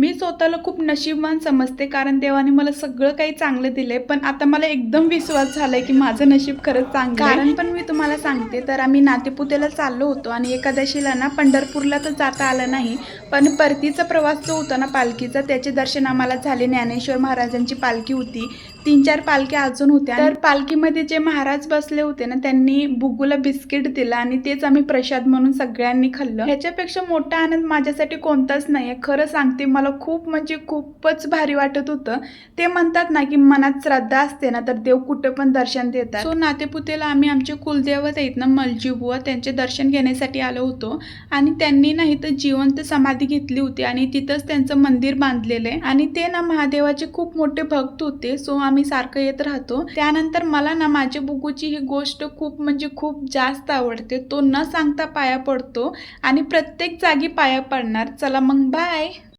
मी स्वतःला खूप नशीबवान समजते, कारण देवाने मला सगळं काही चांगलं दिलंय. पण आता मला एकदम विश्वास झालाय की माझं नशीब खरंच चांगलं आहे. कारण पण मी तुम्हाला सांगते, तर आम्ही नातेपुतेला चाललो होतो आणि एकादशीला ना पंढरपूरला तर जाता आलं नाही, पण परतीचा प्रवास जो होता ना पालखीचा, त्याचे दर्शन आम्हाला झाले. ज्ञानेश्वर महाराजांची पालखी होती, 3-4 पालख्या अजून होत्या. तर पालखीमध्ये जे महाराज बसले होते ना, त्यांनी बुगूला बिस्किट दिलं आणि तेच आम्ही प्रसाद म्हणून सगळ्यांनी खाल्लं. ह्याच्यापेक्षा मोठा आनंद माझ्यासाठी कोणताच नाहीये. खरं सांगते, मला खूप म्हणजे खूपच भारी वाटत होतं. ते म्हणतात ना की मनात श्रद्धा असते ना, तर देव कुठे पण दर्शन देतात. सो नातेपुतेला आम्ही आमचे कुलदैवत आहेत ना मलजीबुवा, त्यांचे दर्शन घेण्यासाठी आलो होतो आणि त्यांनी ना इथं जिवंत समाधी घेतली होती आणि तिथंच त्यांचं मंदिर बांधलेलं आहे आणि ते ना महादेवाचे खूप मोठे भक्त होते. सो आम्ही सारखं येत राहतो. त्यानंतर मला ना माझ्या बुगूची ही गोष्ट खूप म्हणजे खूप जास्त आवडते. तो न सांगता पाया पडतो आणि प्रत्येक जागी पाया पडणार. चला मग बाय.